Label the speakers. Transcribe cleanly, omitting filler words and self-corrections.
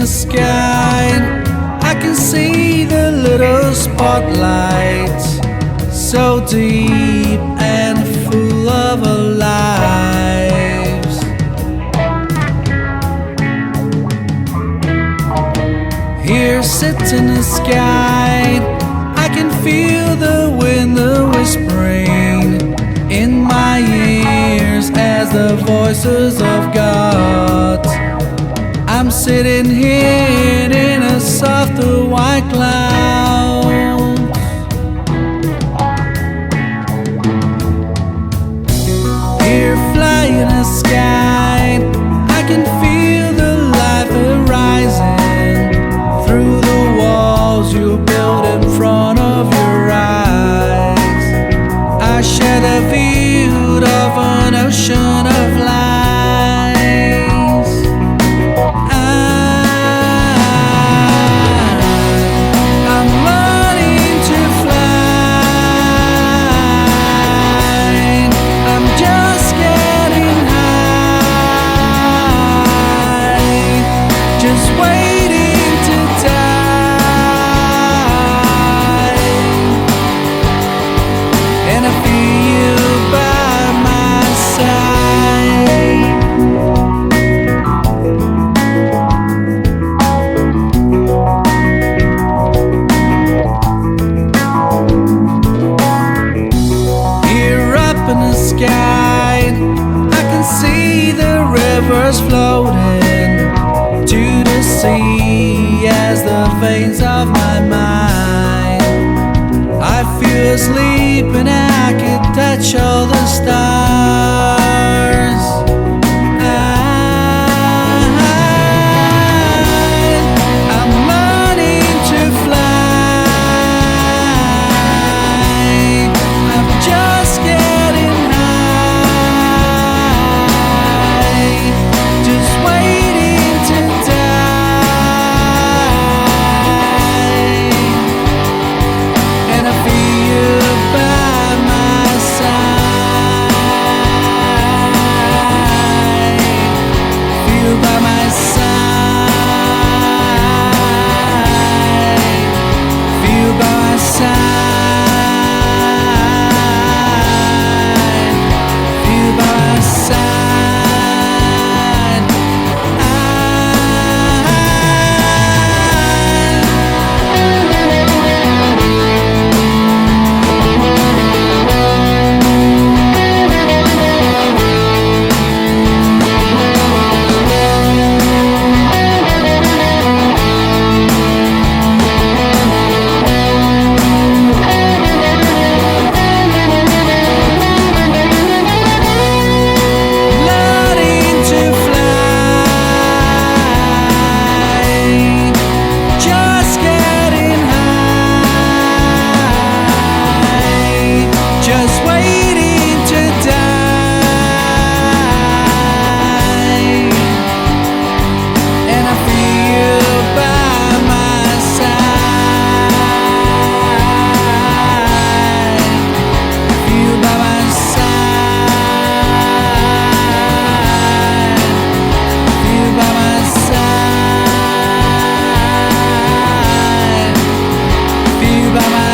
Speaker 1: the sky, I can see the little spotlights, so deep and full of our lives. Here sits in the sky, I can feel the wind whispering in my ears as the voices of God. I'm sitting here in a softer white cloud. Here flying in the sky, I can feel the life arising through the walls you build in front of your eyes. I share the view of an ocean of lies. I'm learning to fly. I'm just getting high, just waiting to die. And I feel you by my side. Here up in the sky, I can see the rivers floating to the sea as the veins of my mind. I feel asleep and I can touch all the stars. I'm learning to fly. I'm just getting high, just waiting to die. And I feel you by my side. Feel by my side. Feel by my side. Feel by my side. Learning to fly, just getting high, just waiting to die. And I feel you by my side. Feel by my side. Feel by my side. Feel by my